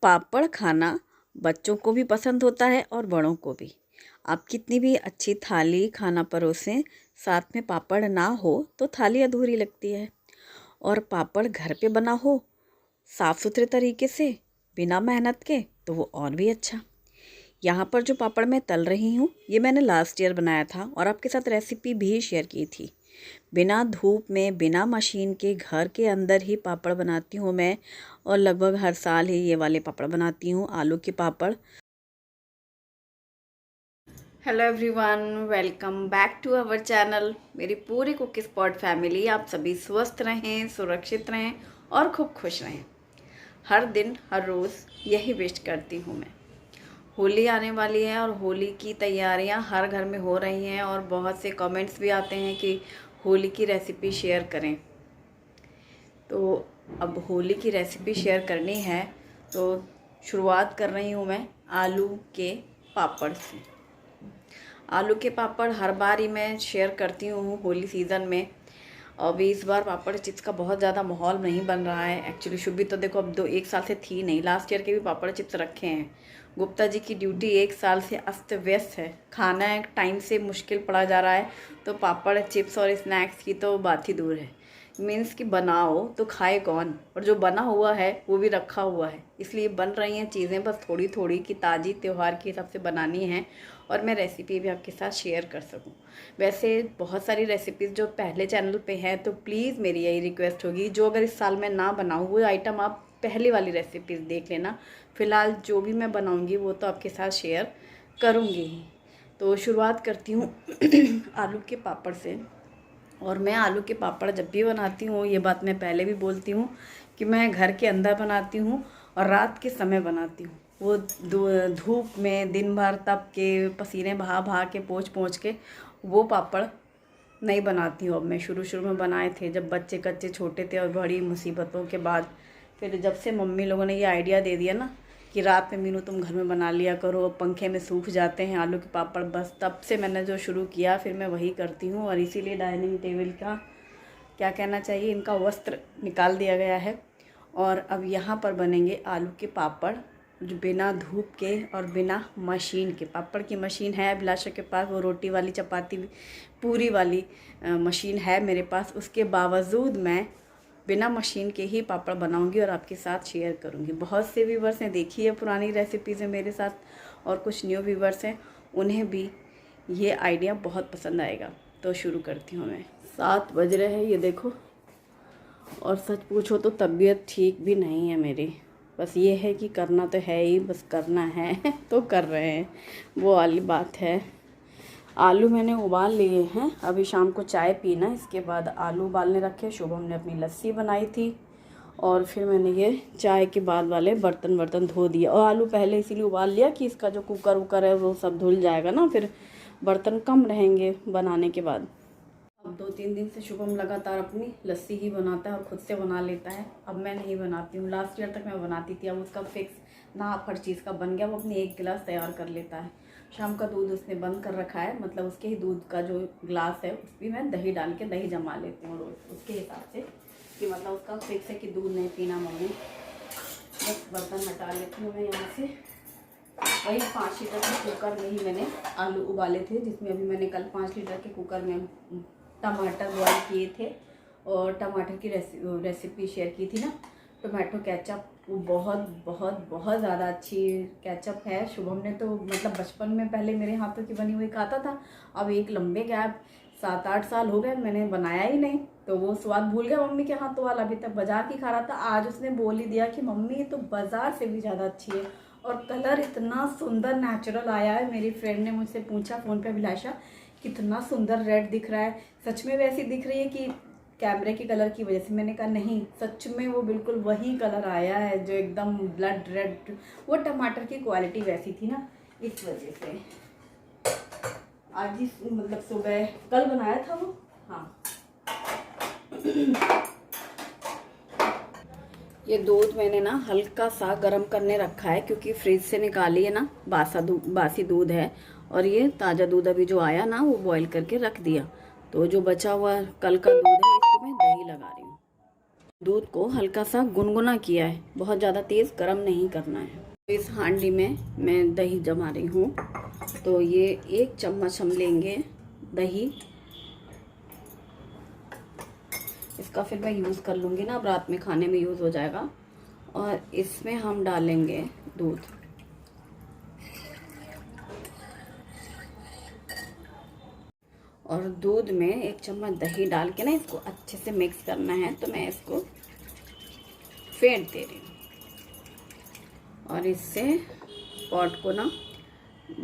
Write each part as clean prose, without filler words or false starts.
पापड़ खाना बच्चों को भी पसंद होता है और बड़ों को भी। आप कितनी भी अच्छी थाली खाना परोसें, साथ में पापड़ ना हो तो थाली अधूरी लगती है। और पापड़ घर पे बना हो साफ़ सुथरे तरीके से, बिना मेहनत के, तो वो और भी अच्छा। यहाँ पर जो पापड़ मैं तल रही हूँ ये मैंने लास्ट ईयर बनाया था और आपके साथ रेसिपी भी शेयर की थी। बिना धूप में, बिना मशीन के, घर के अंदर ही पापड़ बनाती हूँ मैं, और लगभग हर साल ही ये वाले पापड़ बनाती हूँ, आलू के पापड़। Hello everyone, welcome back to our channel. मेरी पूरी कुक स्पॉट फैमिली, आप सभी स्वस्थ रहें, सुरक्षित रहें और खूब खुश रहें। हर दिन हर रोज़ यही विश करती हूँ मैं। होली आने वाली है और होली की तैयारियां हर घर में हो रही हैं और बहुत से कमेंट्स भी आते हैं कि होली की रेसिपी शेयर करें। तो अब होली की रेसिपी शेयर करनी है तो शुरुआत कर रही हूँ मैं आलू के पापड़ से। आलू के पापड़ हर बार ही मैं शेयर करती हूँ होली सीज़न में। अभी इस बार पापड़ चिप्स का बहुत ज़्यादा माहौल नहीं बन रहा है। एक्चुअली शुभी तो देखो अब 1 साल से थी नहीं, लास्ट ईयर के भी पापड़ चिप्स रखे हैं। गुप्ता जी की ड्यूटी 1 साल से अस्त व्यस्त है, खाना एक टाइम से मुश्किल पड़ा जा रहा है, तो पापड़ चिप्स और स्नैक्स की तो बात ही दूर है। मीन्स कि बनाओ तो खाए कौन, और जो बना हुआ है वो भी रखा हुआ है, इसलिए बन रही हैं चीज़ें बस थोड़ी थोड़ी कि ताज़ी त्यौहार के हिसाब से बनानी है और मैं रेसिपी भी आपके साथ शेयर कर सकूं। वैसे बहुत सारी रेसिपीज़ जो पहले चैनल पे हैं, तो प्लीज़ मेरी यही रिक्वेस्ट होगी, जो अगर इस साल मैं ना बनाऊँ वो आइटम आप पहले वाली रेसिपीज़ देख लेना। फ़िलहाल जो भी मैं बनाऊँगी वो तो आपके साथ शेयर करूँगी ही। तो शुरुआत करती हूँ आलू के पापड़ से। और मैं आलू के पापड़ जब भी बनाती हूँ, ये बात मैं पहले भी बोलती हूँ कि मैं घर के अंदर बनाती हूँ और रात के समय बनाती हूँ। वो धूप में दिन भर तप के, पसीने बहा बहा के, पोंछ पोंछ के वो पापड़ नहीं बनाती हूँ। अब मैं शुरू में बनाए थे जब बच्चे कच्चे छोटे थे, और बड़ी मुसीबतों के बाद फिर जब से मम्मी लोगों ने ये आइडिया दे दिया ना कि रात में मीनू तुम घर में बना लिया करो, पंखे में सूख जाते हैं आलू के पापड़, बस तब से मैंने जो शुरू किया फिर मैं वही करती हूँ। और इसीलिए डाइनिंग टेबल का क्या कहना चाहिए, इनका वस्त्र निकाल दिया गया है। और अब यहाँ पर बनेंगे आलू के पापड़ जो बिना धूप के और बिना मशीन के। पापड़ की मशीन है अभिलाषा के पास, वो रोटी वाली, चपाती पूरी वाली मशीन है मेरे पास। उसके बावजूद मैं बिना मशीन के ही पापड़ बनाऊंगी और आपके साथ शेयर करूंगी। बहुत से व्यूवर्स ने देखी है पुरानी रेसिपीज़ मेरे साथ, और कुछ न्यू व्यूवर्स हैं, उन्हें भी ये आइडिया बहुत पसंद आएगा। तो शुरू करती हूँ मैं। 7 बज रहे हैं ये देखो, और सच पूछो तो तबीयत ठीक भी नहीं है मेरी। बस ये है कि करना तो है ही, बस करना है तो कर रहे हैं, वो वाली बात है। आलू मैंने उबाल लिए हैं, अभी शाम को चाय पीना, इसके बाद आलू उबालने रखे। शुभम ने अपनी लस्सी बनाई थी और फिर मैंने ये चाय के बाद वाले बर्तन धो दिए। और आलू पहले इसीलिए उबाल लिया कि इसका जो कुकर वुकर है वो सब धुल जाएगा ना, फिर बर्तन कम रहेंगे बनाने के बाद। अब 2-3 दिन से शुभम लगातार अपनी लस्सी ही बनाता है और ख़ुद से बना लेता है। अब मैं नहीं बनाती हूँ, लास्ट ईयर तक मैं बनाती थी, अब उसका फिक्स नाप हर चीज़ का बन गया, वो अपनी 1 गिलास तैयार कर लेता है। शाम का दूध उसने बंद कर रखा है, मतलब उसके ही दूध का जो ग्लास है उस पर मैं दही डाल के दही जमा लेती हूँ रोज़, उसके हिसाब से कि मतलब उसका फिक्स है कि दूध नहीं पीना मम्मी। बस बर्तन हटा लेती हूँ मैं यहाँ से। वही 5 लीटर के कुकर में ही मैंने आलू उबाले थे, जिसमें अभी मैंने कल 5 लीटर के कुकर में टमाटर बॉयल किए थे। और टमाटर की रेसिपी शेयर की थी ना, टोमेटो केचप, वो बहुत ज़्यादा अच्छी केचप है। शुभम ने तो मतलब बचपन में पहले मेरे हाथों की बनी हुई खाता था, अब एक लंबे गैप 7-8 साल हो गए मैंने बनाया ही नहीं, तो वो स्वाद भूल गया मम्मी के हाथों वाला। अभी तक बाज़ार की खा रहा था, आज उसने बोल ही दिया कि मम्मी ये तो बाज़ार से भी ज़्यादा अच्छी है। और कलर इतना सुंदर नेचुरल आया है। मेरी फ्रेंड ने मुझसे पूछा फ़ोन पे, अभिलाषा कितना सुंदर रेड दिख रहा है, सच में वैसी दिख रही है कि कैमरे के कलर की वजह से? मैंने कहा नहीं, सच में वो बिल्कुल वही कलर आया है जो एकदम ब्लड रेड। वो टमाटर की क्वालिटी वैसी थी ना, इस वजह से। आज ही मतलब सुबह कल बनाया था वो। हाँ ये दूध मैंने ना हल्का सा गर्म करने रखा है, क्योंकि फ्रिज से निकाली है ना, बासी दूध है। और ये ताज़ा दूध अभी जो आया ना वो बॉईल करके रख दिया, तो जो बचा हुआ कल का दूध है इसको मैं दही लगा रही हूँ। दूध को हल्का सा गुनगुना किया है, बहुत ज़्यादा तेज़ गर्म नहीं करना है। इस हांडी में मैं दही जमा रही हूँ। तो ये 1 चम्मच हम लेंगे दही। इसका फिर मैं यूज़ कर लूँगी ना, अब रात में खाने में यूज़ हो जाएगा। और इसमें हम डालेंगे दूध। और दूध में 1 चम्मच दही डाल के ना इसको अच्छे से मिक्स करना है। तो मैं इसको फेंट दे रही हूँ और इससे पॉट को ना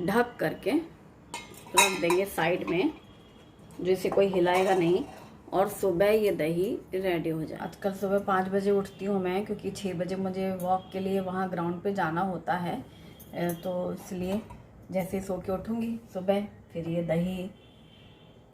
ढक करके रख देंगे साइड में, जिससे कोई हिलाएगा नहीं। और सुबह ये दही रेडी हो जाए। आजकल सुबह 5 बजे उठती हूँ मैं, क्योंकि 6 बजे मुझे वॉक के लिए वहाँ ग्राउंड पे जाना होता है। तो इसलिए जैसे सो के उठूँगी सुबह, फिर ये दही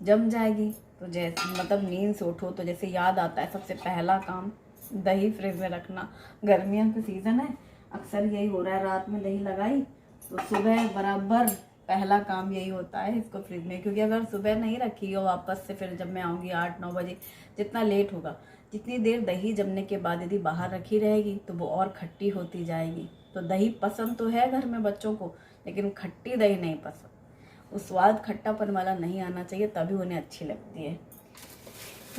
जम जाएगी। तो जैसे मतलब नींद से उठो तो जैसे याद आता है सबसे पहला काम दही फ्रिज में रखना। गर्मियों का सीज़न है, अक्सर यही हो रहा है, रात में दही लगाई तो सुबह बराबर पहला काम यही होता है इसको फ्रिज में। क्योंकि अगर सुबह नहीं रखी हो वापस से, फिर जब मैं आऊँगी 8-9 बजे, जितना लेट होगा, जितनी देर दही जमने के बाद यदि बाहर रखी रहेगी तो वो और खट्टी होती जाएगी। तो दही पसंद तो है घर में बच्चों को, लेकिन खट्टी दही नहीं पसंद। वो स्वाद खट्टापन वाला नहीं आना चाहिए, तभी उन्हें अच्छी लगती है।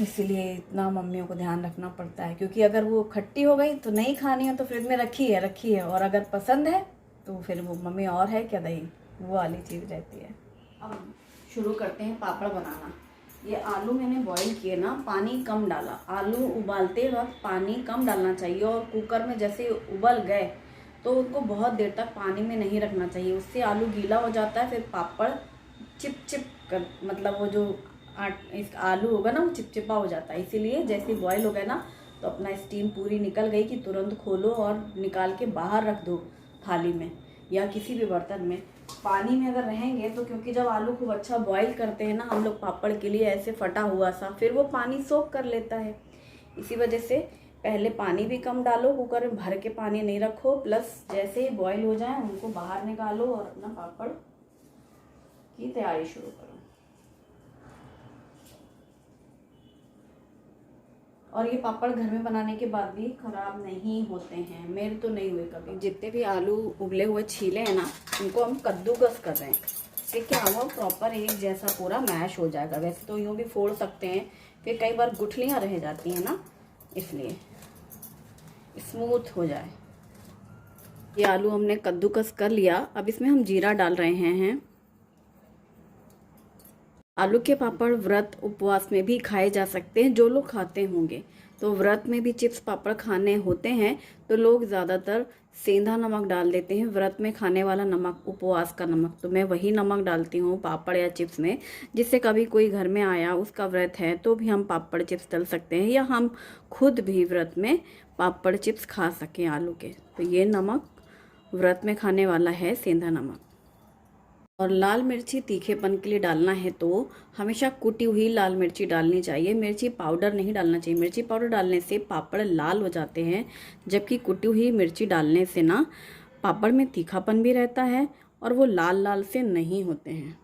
इसीलिए इतना मम्मियों को ध्यान रखना पड़ता है, क्योंकि अगर वो खट्टी हो गई तो नहीं खानी है तो फ्रिज में रखी है, और अगर पसंद है तो फिर वो मम्मी और है क्या दही, वो वाली चीज़ रहती है। अब शुरू करते हैं पापड़ बनाना। ये आलू मैंने बॉईल किए ना, पानी कम डाला। आलू उबालते वक्त पानी कम डालना चाहिए, और कुकर में जैसे उबल गए तो उनको बहुत देर तक पानी में नहीं रखना चाहिए, उससे आलू गीला हो जाता है। फिर पापड़ चिप कर, मतलब वो जो इस आलू होगा ना वो चिपचिपा हो जाता है। इसीलिए जैसे बॉईल हो गए ना तो अपना स्टीम पूरी निकल गई कि तुरंत खोलो और निकाल के बाहर रख दो थाली में या किसी भी बर्तन में। पानी में अगर रहेंगे तो, क्योंकि जब आलू खूब अच्छा बॉईल करते हैं ना हम लोग पापड़ के लिए, ऐसे फटा हुआ सा, फिर वो पानी सोख कर लेता है। इसी वजह से पहले पानी भी कम डालो, कुकर में भर के पानी नहीं रखो, प्लस जैसे ही बॉईल हो जाए उनको बाहर निकालो और अपना पापड़ की तैयारी शुरू करो। और ये पापड़ घर में बनाने के बाद भी खराब नहीं होते हैं, मेरे तो नहीं हुए कभी। जितने भी आलू उबले हुए छीले हैं ना, उनको हम कद्दूकस कर रहे हैं। इससे क्या हुआ, प्रॉपर एक जैसा पूरा मैश हो जाएगा। वैसे तो यूँ भी फोड़ सकते हैं, फिर कई बार गुठलियाँ रह जाती हैं ना, इसलिए स्मूथ हो जाए। ये आलू हमने कद्दूकस कर लिया। अब इसमें हम जीरा डाल रहे हैं। आलू के पापड़ व्रत उपवास में भी खाए जा सकते हैं, जो लोग खाते होंगे। तो व्रत में भी चिप्स पापड़ खाने होते हैं तो लोग ज़्यादातर सेंधा नमक डाल देते हैं, व्रत में खाने वाला नमक, उपवास का नमक। तो मैं वही नमक डालती हूँ पापड़ या चिप्स में, जिससे कभी कोई घर में आया, उसका व्रत है, तो भी हम पापड़ चिप्स तल सकते हैं, या हम खुद भी व्रत में पापड़ चिप्स खा सकें आलू के। तो ये नमक व्रत में खाने वाला है, सेंधा नमक। और लाल मिर्ची तीखेपन के लिए डालना है तो हमेशा कुटी हुई लाल मिर्ची डालनी चाहिए, मिर्ची पाउडर नहीं डालना चाहिए। मिर्ची पाउडर डालने से पापड़ लाल हो जाते हैं, जबकि कुटी हुई मिर्ची डालने से ना पापड़ में तीखापन भी रहता है और वो लाल लाल से नहीं होते हैं।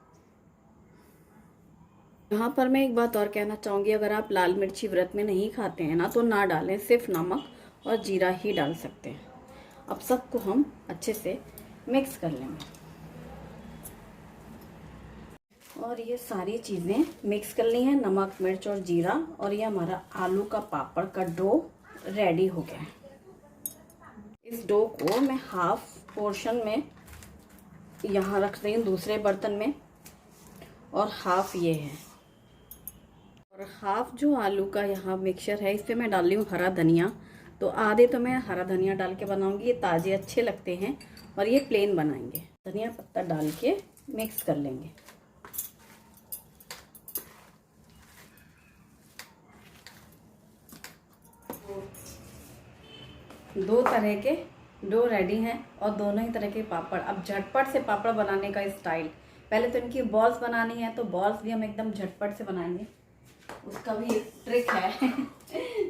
यहाँ पर मैं एक बात और कहना चाहूँगी, अगर आप लाल मिर्ची व्रत में नहीं खाते हैं ना तो ना डालें, सिर्फ नमक और जीरा ही डाल सकते हैं। अब सबको हम अच्छे से मिक्स कर लेंगे। और ये सारी चीज़ें मिक्स कर ली हैं, नमक, मिर्च और जीरा, और ये हमारा आलू का पापड़ का डो रेडी हो गया है। इस डो को मैं हाफ पोर्शन में यहाँ रख रही हूँ दूसरे बर्तन में, और हाफ ये है, और हाफ जो आलू का यहाँ मिक्सचर है इस पर मैं डाल रही हूँ हरा धनिया। तो आधे तो मैं हरा धनिया डाल के बनाऊँगी, ये ताज़े अच्छे लगते हैं, और ये प्लेन बनाएंगे। धनिया पत्ता डाल के मिक्स कर लेंगे। दो तरह के डो रेडी हैं और दोनों ही तरह के पापड़। अब झटपट से पापड़ बनाने का स्टाइल, पहले तो इनकी बॉल्स बनानी है, तो बॉल्स भी हम एकदम झटपट से बनाएंगे। उसका भी एक ट्रिक है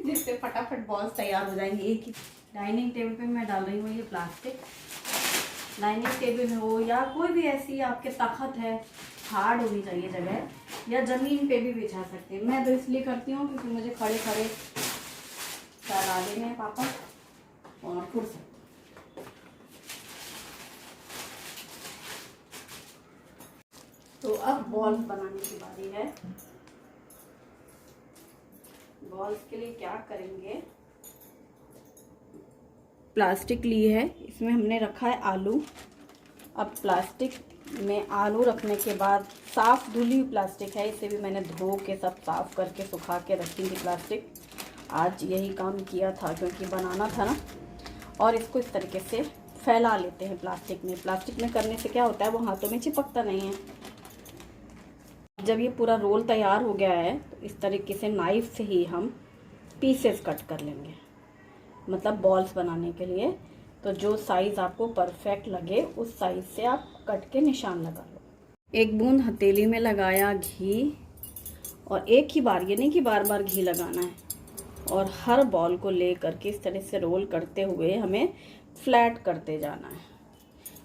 जिससे फटाफट बॉल्स तैयार हो जाएंगे। एक ही डाइनिंग टेबल पे मैं डाल रही हूँ, ये प्लास्टिक डाइनिंग टेबल में हो या कोई भी ऐसी आपके तख्त है, हार्ड होनी चाहिए जगह, या ज़मीन पे भी बिछा सकते हैं। मैं तो इसलिए करती हूँ क्योंकि मुझे खड़े खड़े डाल देंगे पापड़ और कुर्सी। तो अब बॉल्स बनाने की बारी है। बॉल्स के लिए क्या करेंगे, प्लास्टिक ली है, इसमें हमने रखा है आलू। अब प्लास्टिक में आलू रखने के बाद, साफ़ धुली हुई प्लास्टिक है, इसे भी मैंने धो के सब साफ़ करके सुखा के रखी थी प्लास्टिक। आज यही काम किया था क्योंकि बनाना था ना। और इसको इस तरीके से फैला लेते हैं प्लास्टिक में। प्लास्टिक में करने से क्या होता है, वो हाथों में चिपकता नहीं है। जब ये पूरा रोल तैयार हो गया है तो इस तरीके से नाइफ से ही हम पीसेस कट कर लेंगे, मतलब बॉल्स बनाने के लिए। तो जो साइज़ आपको परफेक्ट लगे उस साइज़ से आप कट के निशान लगा लो। एक बूंद हथेली में लगाया घी, और एक ही बार, ये नहीं कि बार बार घी लगाना है। और हर बॉल को ले करके इस तरह से रोल करते हुए हमें फ्लैट करते जाना है।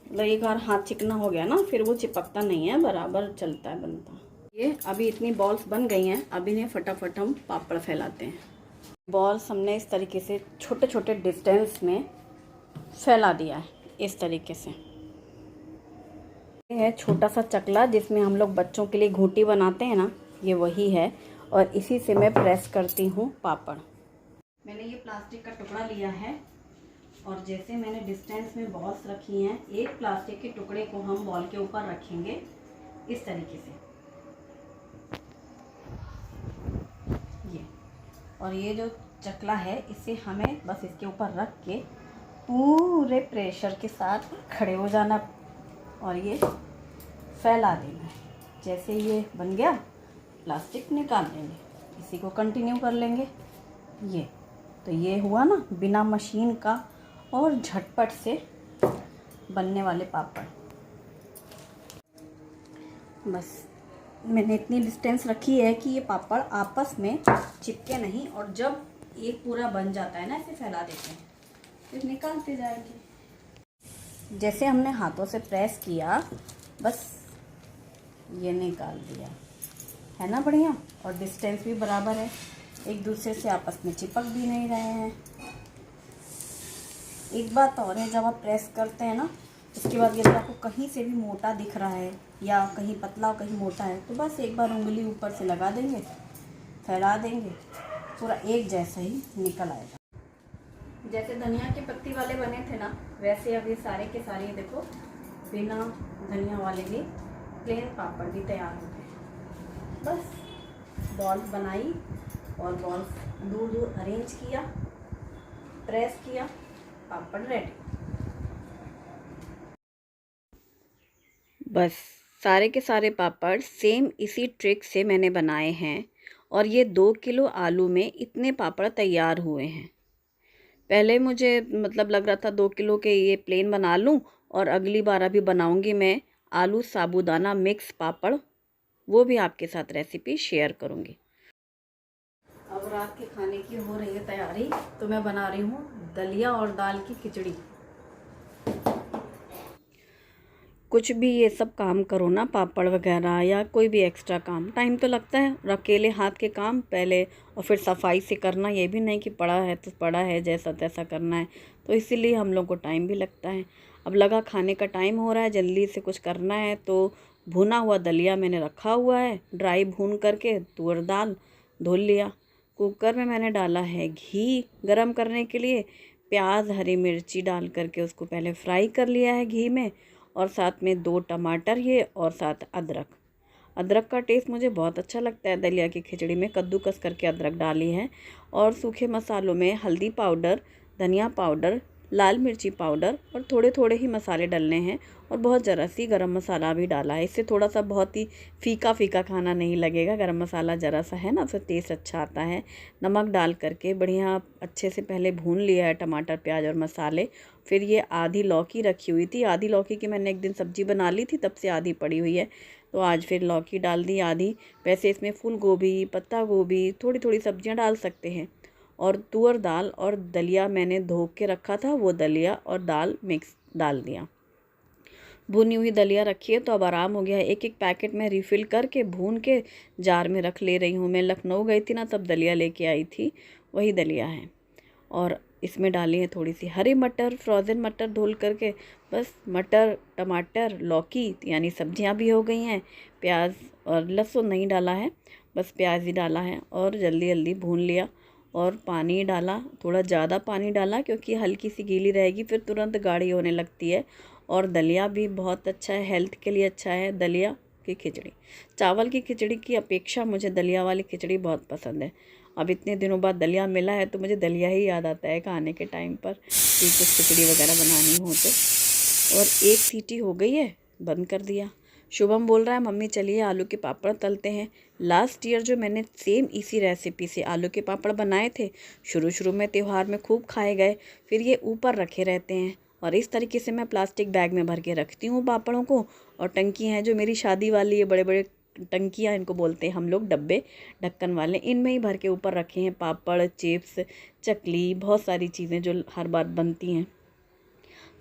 मतलब एक बार हाथ चिकना हो गया ना, फिर वो चिपकता नहीं है, बराबर चलता है, बनता। ये अभी इतनी बॉल्स बन गई हैं, अभी इन्हें फटाफट हम पापड़ फैलाते हैं। बॉल्स हमने इस तरीके से छोटे छोटे डिस्टेंस में फैला दिया है, इस तरीके से। ये है छोटा सा चकला जिसमें हम लोग बच्चों के लिए घूंटी बनाते हैं ना, ये वही है। और इसी से मैं प्रेस करती हूँ पापड़। मैंने ये प्लास्टिक का टुकड़ा लिया है, और जैसे मैंने डिस्टेंस में बॉल्स रखी हैं, एक प्लास्टिक के टुकड़े को हम बॉल के ऊपर रखेंगे इस तरीके से, ये। और ये जो चकला है, इसे हमें बस इसके ऊपर रख के पूरे प्रेशर के साथ खड़े हो जाना और ये फैला देना है। जैसे ये बन गया, प्लास्टिक निकाल लेंगे, इसी को कंटिन्यू कर लेंगे। ये तो ये हुआ ना बिना मशीन का और झटपट से बनने वाले पापड़। बस मैंने इतनी डिस्टेंस रखी है कि ये पापड़ आपस में चिपके नहीं, और जब एक पूरा बन जाता है ना, इसे फैला देते हैं, फिर निकालते जाएंगे। जैसे हमने हाथों से प्रेस किया, बस ये निकाल दिया, है ना बढ़िया। और डिस्टेंस भी बराबर है, एक दूसरे से आपस में चिपक भी नहीं रहे हैं। एक बात और है, जब आप प्रेस करते हैं ना, इसके बाद यदि आपको कहीं से भी मोटा दिख रहा है या कहीं पतला कहीं मोटा है, तो बस एक बार उंगली ऊपर से लगा देंगे, फैला देंगे, पूरा एक जैसा ही निकल आएगा। जैसे धनिया की पत्ती वाले बने थे ना, वैसे अब ये सारे के सारे देखो बिना धनिया वाले भी प्लेन पापड़ भी तैयार हो गए। बस बॉल्स बनाई और बॉल्स दूर दूर अरेंज किया, प्रेस किया, पापड़ रेडी। बस सारे के सारे पापड़ सेम इसी ट्रिक से मैंने बनाए हैं, और ये 2 किलो आलू में इतने पापड़ तैयार हुए हैं। पहले मुझे मतलब लग रहा था 2 किलो के ये प्लेन बना लूँ, और अगली बार अभी बनाऊँगी मैं आलू साबूदाना मिक्स पापड़, वो भी आपके साथ रेसिपी शेयर करूँगी। अब रात के खाने की हो रही है तैयारी, तो मैं बना रही हूँ दलिया और दाल की खिचड़ी। कुछ भी ये सब काम करो ना, पापड़ वगैरह या कोई भी एक्स्ट्रा काम, टाइम तो लगता है। और अकेले हाथ के काम पहले, और फिर सफाई से करना, ये भी नहीं कि पड़ा है तो पड़ा है, जैसा तैसा करना है, तो इसीलिए हम लोग को टाइम भी लगता है। अब लगा खाने का टाइम हो रहा है, जल्दी से कुछ करना है, तो भुना हुआ दलिया मैंने रखा हुआ है, ड्राई भून करके। तुअर दाल धुल लिया, कुकर में मैंने डाला है घी गरम करने के लिए, प्याज हरी मिर्ची डाल करके उसको पहले फ्राई कर लिया है घी में, और साथ में 2 टमाटर ये, और साथ अदरक। अदरक का टेस्ट मुझे बहुत अच्छा लगता है दलिया की खिचड़ी में, कद्दूकस करके अदरक डाली है। और सूखे मसालों में हल्दी पाउडर, धनिया पाउडर, लाल मिर्ची पाउडर, और थोड़े थोड़े ही मसाले डालने हैं, और बहुत ज़रा सी गरम मसाला भी डाला है। इससे थोड़ा सा बहुत ही फीका फीका खाना नहीं लगेगा, गरम मसाला ज़रा सा है ना, उससे टेस्ट अच्छा आता है। नमक डाल करके बढ़िया अच्छे से पहले भून लिया है टमाटर प्याज और मसाले। फिर ये आधी लौकी रखी हुई थी, आधी लौकी की मैंने एक दिन सब्ज़ी बना ली थी, तब से आधी पड़ी हुई है, तो आज फिर लौकी डाल दी आधी। वैसे इसमें फूल गोभी, पत्ता गोभी, थोड़ी थोड़ी सब्जियां डाल सकते हैं। और तुअर दाल और दलिया मैंने धो के रखा था, वो दलिया और दाल मिक्स डाल दिया। भुनी हुई दलिया रखी है, तो अब आराम हो गया है। एक एक पैकेट में रिफ़िल करके भून के जार में रख ले रही हूँ। मैं लखनऊ गई थी ना, तब दलिया लेके आई थी, वही दलिया है। और इसमें डाली है थोड़ी सी हरी मटर, फ्रोज़न मटर धुल करके। बस मटर, टमाटर, लौकी यानी सब्जियां भी हो गई हैं। प्याज और लहसुन नहीं डाला है, बस प्याज ही डाला है और जल्दी जल्दी भून लिया। और पानी डाला, थोड़ा ज़्यादा पानी डाला क्योंकि हल्की सी गीली रहेगी फिर तुरंत गाढ़ी होने लगती है। और दलिया भी बहुत अच्छा है, हेल्थ के लिए अच्छा है दलिया की खिचड़ी। चावल की खिचड़ी की अपेक्षा मुझे दलिया वाली खिचड़ी बहुत पसंद है। अब इतने दिनों बाद दलिया मिला है तो मुझे दलिया ही याद आता है खाने के टाइम पर कि कुछ खिचड़ी वगैरह बनानी हो तो। और एक सीटी हो गई है, बंद कर दिया। शुभम बोल रहा है मम्मी चलिए आलू के पापड़ तलते हैं। लास्ट ईयर जो मैंने सेम इसी रेसिपी से आलू के पापड़ बनाए थे, शुरू शुरू में त्यौहार में खूब खाए गए, फिर ये ऊपर रखे रहते हैं। और इस तरीके से मैं प्लास्टिक बैग में भर के रखती हूँ पापड़ों को। और टंकी हैं जो मेरी शादी वाली है, बड़े बड़े टंकियाँ इनको बोलते हैं हम लोग, डब्बे ढक्कन वाले, इनमें ही भर के ऊपर रखे हैं पापड़, चिप्स, चकली, बहुत सारी चीज़ें जो हर बार बनती हैं।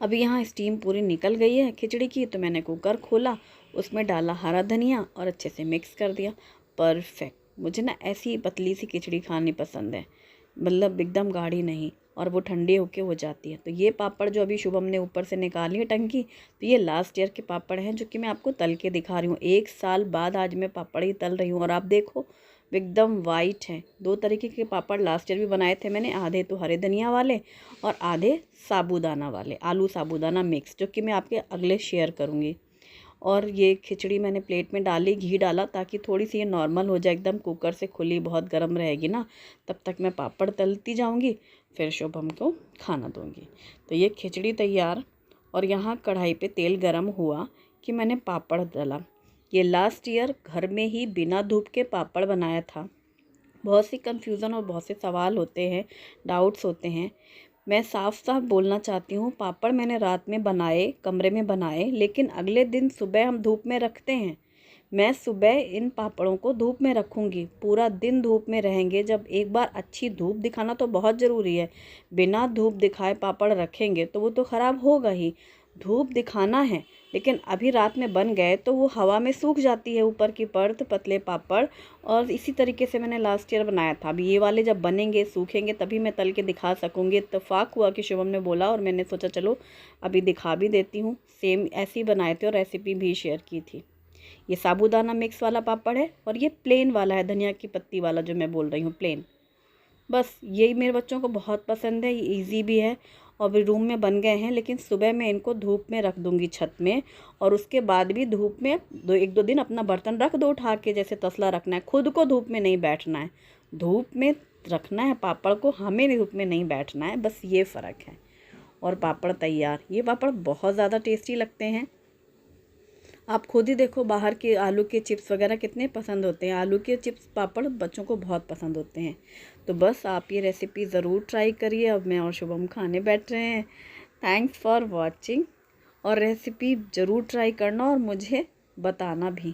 अभी यहाँ स्टीम पूरी निकल गई है खिचड़ी की, तो मैंने कुकर खोला, उसमें डाला हरा धनिया और अच्छे से मिक्स कर दिया। परफेक्ट। मुझे ना ऐसी पतली सी खिचड़ी खानी पसंद है, मतलब एकदम गाढ़ी नहीं, और वो ठंडी होके हो जाती है। तो ये पापड़ जो अभी शुभम ने ऊपर से निकाली है टंकी, तो ये लास्ट ईयर के पापड़ हैं जो कि मैं आपको तल के दिखा रही हूँ। 1 साल बाद आज मैं पापड़ ही तल रही हूँ और आप देखो एकदम वाइट हैं। 2 तरीके के पापड़ लास्ट ईयर भी बनाए थे मैंने, आधे तो हरे धनिया वाले और आधे साबूदाना वाले, आलू साबूदाना मिक्स, जो कि मैं आपके अगले शेयर करूँगी। और ये खिचड़ी मैंने प्लेट में डाली, घी डाला ताकि थोड़ी सी ये नॉर्मल हो जाए, एकदम कुकर से खुली बहुत गर्म रहेगी ना, तब तक मैं पापड़ तलती जाऊंगी, फिर शुभम को खाना दूंगी। तो ये खिचड़ी तैयार, और यहाँ कढ़ाई पे तेल गरम हुआ कि मैंने पापड़ तला। ये लास्ट ईयर घर में ही बिना धूप के पापड़ बनाया था। बहुत सी कन्फ्यूज़न और बहुत से सवाल होते हैं, डाउट्स होते हैं। मैं साफ साफ बोलना चाहती हूँ, पापड़ मैंने रात में बनाए, कमरे में बनाए, लेकिन अगले दिन सुबह हम धूप में रखते हैं। मैं सुबह इन पापड़ों को धूप में रखूँगी, पूरा दिन धूप में रहेंगे। जब एक बार अच्छी धूप दिखाना तो बहुत ज़रूरी है, बिना धूप दिखाए पापड़ रखेंगे तो वो तो ख़राब होगा ही। धूप दिखाना है, लेकिन अभी रात में बन गए तो वो हवा में सूख जाती है ऊपर की परत, पतले पापड़। और इसी तरीके से मैंने लास्ट ईयर बनाया था। अभी ये वाले जब बनेंगे, सूखेंगे, तभी मैं तल के दिखा सकूँगी। इत्तेफाक हुआ कि शुभम ने बोला और मैंने सोचा चलो अभी दिखा भी देती हूँ। सेम ऐसे ही बनाए थे और रेसिपी भी शेयर की थी। ये साबूदाना मिक्स वाला पापड़ है और ये प्लेन वाला है, धनिया की पत्ती वाला जो मैं बोल रही हूँ, प्लेन। बस यही मेरे बच्चों को बहुत पसंद है, ये इजी भी है। और भी रूम में बन गए हैं, लेकिन सुबह मैं इनको धूप में रख दूंगी छत में, और उसके बाद भी धूप में 1-2 दिन अपना बर्तन रख दो उठा के, जैसे तसला रखना है, खुद को धूप में नहीं बैठना है। धूप में रखना है पापड़ को, हमें धूप में नहीं बैठना है, बस ये फ़र्क है। और पापड़ तैयार। ये पापड़ बहुत ज़्यादा टेस्टी लगते हैं। आप खुद ही देखो, बाहर के आलू के चिप्स वगैरह कितने पसंद होते हैं, आलू के चिप्स पापड़ बच्चों को बहुत पसंद होते हैं। तो बस आप ये रेसिपी ज़रूर ट्राई करिए। अब मैं और शुभम खाने बैठ रहे हैं। थैंक्स फॉर वॉचिंग, और रेसिपी ज़रूर ट्राई करना और मुझे बताना भी।